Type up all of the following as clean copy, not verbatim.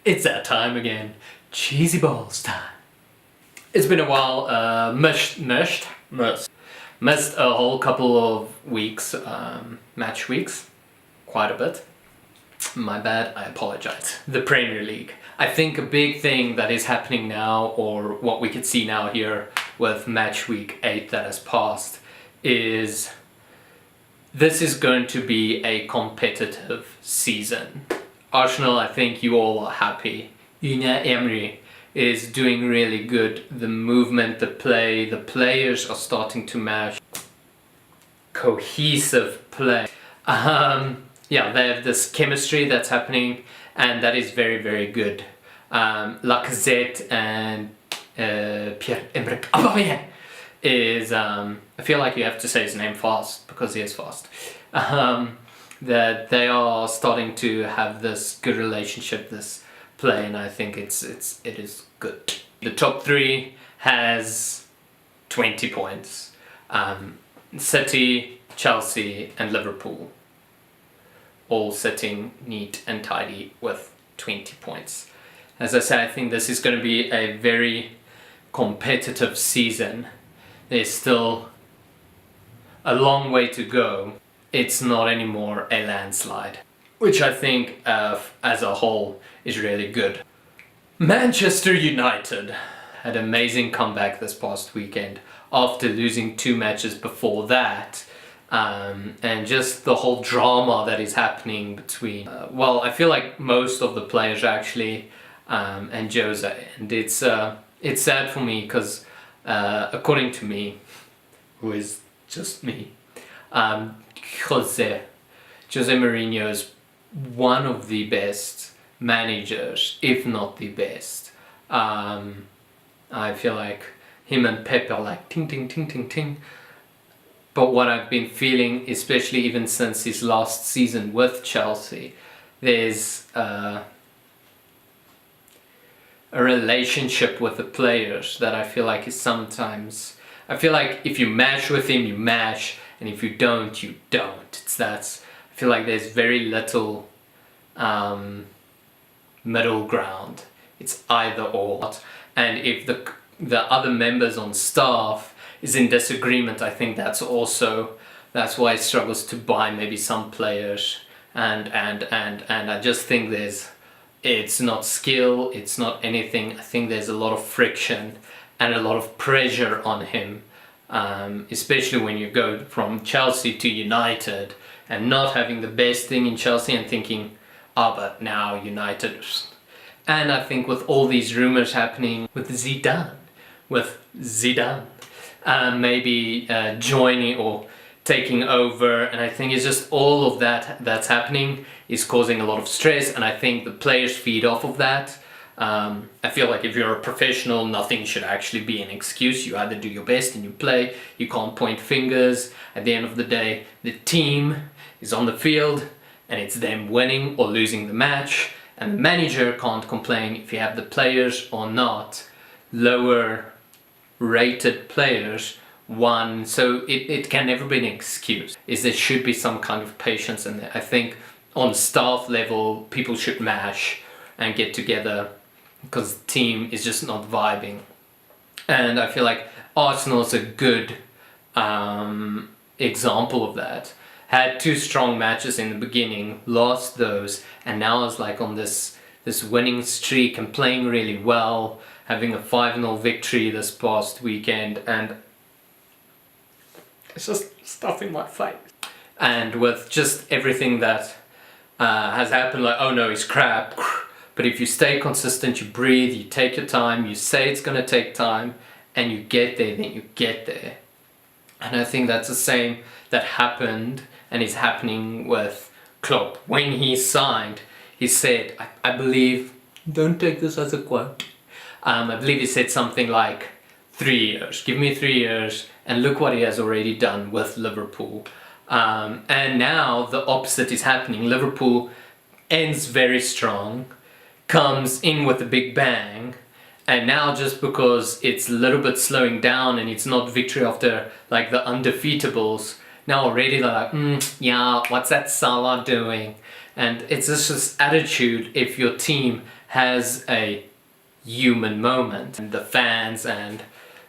It's that time again. Cheesy balls time. It's been a while. Missed a whole couple of weeks, match weeks, quite a bit. My bad, I apologize. The Premier League. I think a big thing that is happening now, or what we could see now here with match week 8 that has passed, is this is going to be a competitive season. Arsenal, I think you all are happy. Unai Emery is doing really good. The movement, the play, the players are starting to match. Cohesive play. Yeah, they have this chemistry that's happening, and that is very, very good. Lacazette and Pierre-Emerick Aubameyang is, I feel like you have to say his name fast because he is fast. That they are starting to have this good relationship, this play, and I think it is good. The top 3 has 20 points. City, Chelsea and Liverpool all sitting neat and tidy with 20 points. As I said, I think this is going to be a very competitive season. There's still a long way to go. It's not anymore a landslide, which I think as a whole is really good. Manchester United had an amazing comeback this past weekend after losing 2 matches before that. And just the whole drama that is happening between, well, I feel like most of the players actually, and Jose, and it's sad for me because according to me, who is just me, Jose Mourinho is one of the best managers, if not the best. I feel like him and Pep are like ting ting ting ting ting. But what I've been feeling, especially even since his last season with Chelsea, there's a relationship with the players that I feel like is sometimes... I feel like if you match with him, you match, and if you don't, you don't. I feel like there's very little middle ground. It's either or. And if the other members on staff is in disagreement, I think that's why it struggles to buy maybe some players, and I just think it's not skill, it's not anything. I think there's a lot of friction and a lot of pressure on him, especially when you go from Chelsea to United and not having the best thing in Chelsea and thinking, but now United. And I think with all these rumors happening with Zidane, maybe joining or taking over, and I think it's just all of that's happening is causing a lot of stress, and I think the players feed off of that. I feel like if you're a professional, nothing should actually be an excuse. You either do your best and you play. You can't point fingers. At the end of the day, the team is on the field and it's them winning or losing the match, and the manager can't complain if you have the players or not lower rated players won. So it can never be an excuse. There should be some kind of patience, and I think on staff level people should mash and get together because the team is just not vibing. And I feel like Arsenal is a good example of that. Had 2 strong matches in the beginning, lost those, and now is like on this winning streak and playing really well, having a 5-0 victory this past weekend, and it's just stuff in my face. And with just everything that has happened, like, oh no, he's crap. But if you stay consistent, you breathe, you take your time, you say it's going to take time, and you get there, then you get there. And I think that's the same that happened and is happening with Klopp. When he signed, he said, I believe, don't take this as a quote, I believe he said something like 3 years, give me 3 years, and look what he has already done with Liverpool. And now the opposite is happening. Liverpool ends very strong, comes in with a big bang, and now just because it's a little bit slowing down and it's not victory after like the undefeatables, now already they're like, yeah, what's that Salah doing? And it's just this attitude if your team has a human moment. And the fans and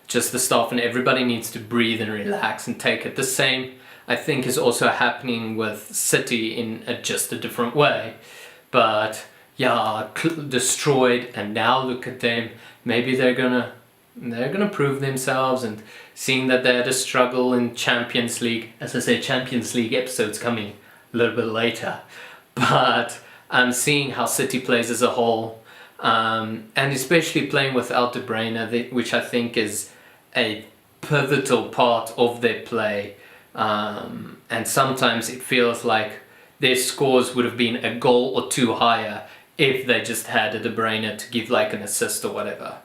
just the staff and everybody needs to breathe and relax and take it. The same, I think, is also happening with City in just a different way. But yeah, destroyed, and now look at them. Maybe they're gonna prove themselves, and seeing that they had a struggle in Champions League. As I say, Champions League episode's coming a little bit later. But I'm seeing how City plays as a whole, and especially playing without De Bruyne, which I think is a pivotal part of their play. And sometimes it feels like their scores would have been a goal or two higher if they just had a De Bruyne to give like an assist or whatever.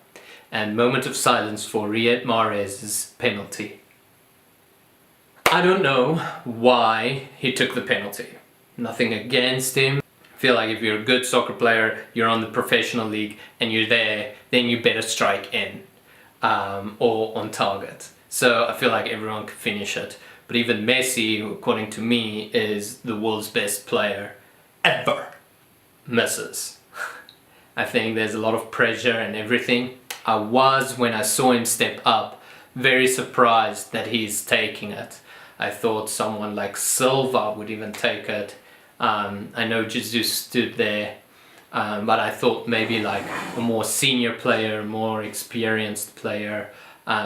And moment of silence for Riyad Mahrez's penalty. I don't know why he took the penalty. Nothing against him. I feel like if you're a good soccer player, you're on the professional league and you're there, then you better strike in or on target. So I feel like everyone could finish it. But even Messi, who according to me is the world's best player ever, misses. I think there's a lot of pressure and everything. I was, when I saw him step up, very surprised that he's taking it. I thought someone like Silva would even take it. I know Jesus stood there, but I thought maybe like a more senior player, more experienced player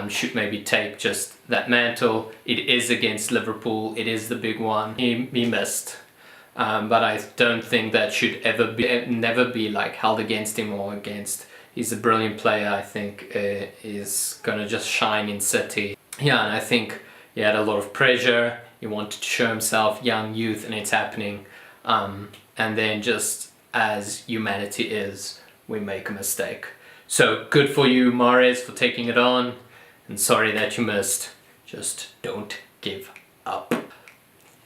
should maybe take just that mantle. It is against Liverpool, it is the big one. He missed. But I don't think that should never be like held against him or against. He's a brilliant player. I think is gonna just shine in City. Yeah, and I think he had a lot of pressure. He wanted to show himself, young youth, and it's happening. And then just as humanity is, we make a mistake. So good for you, Mahrez, for taking it on. And sorry that you missed. Just don't give up.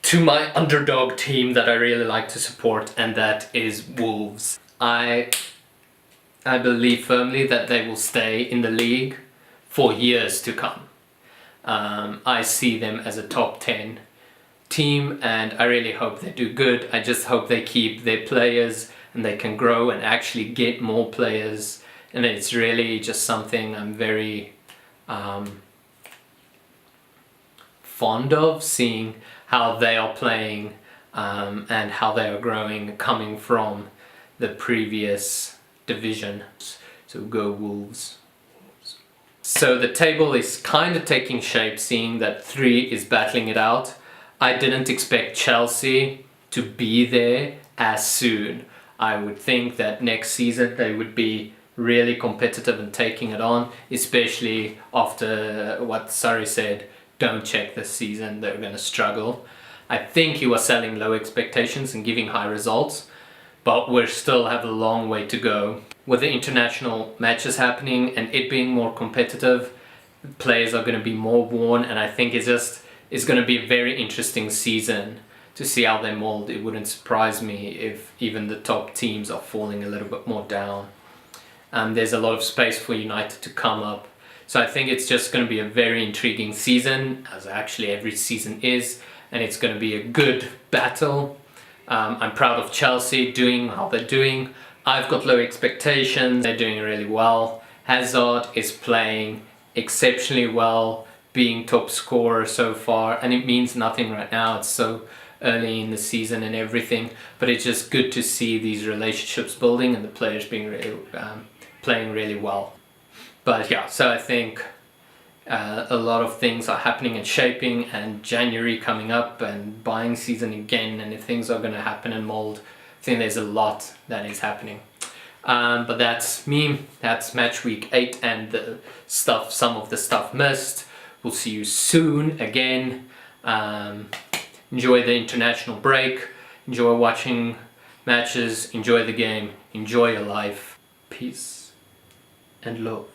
To my underdog team that I really like to support, and that is Wolves. I believe firmly that they will stay in the league for years to come. I see them as a top 10 team, and I really hope they do good. I just hope they keep their players and they can grow and actually get more players. And it's really just something I'm very fond of, seeing how they are playing and how they are growing, coming from the previous division. So go Wolves. So the table is kind of taking shape, seeing that 3 is battling it out. I didn't expect Chelsea to be there as soon. I would think that next season they would be really competitive and taking it on, especially after what Sarri said, don't check this season, they're going to struggle. I think he was selling low expectations and giving high results, but we still have a long way to go. With the international matches happening and it being more competitive, players are going to be more worn, and I think it's going to be a very interesting season to see how they mold. It wouldn't surprise me if even the top teams are falling a little bit more down. There's a lot of space for United to come up. So I think it's just going to be a very intriguing season, as actually every season is, and it's going to be a good battle. I'm proud of Chelsea doing how they're doing. I've got low expectations. They're doing really well. Hazard is playing exceptionally well, being top scorer so far, and it means nothing right now. It's so early in the season and everything, but it's just good to see these relationships building and the players being really, playing really well. But yeah, so I think a lot of things are happening and shaping, and January coming up and buying season again, and if things are going to happen and mold, I think there's a lot that is happening. But that's me. That's match week 8 and the stuff, some of the stuff missed. We'll see you soon again. Enjoy the international break. Enjoy watching matches. Enjoy the game. Enjoy your life. Peace and love.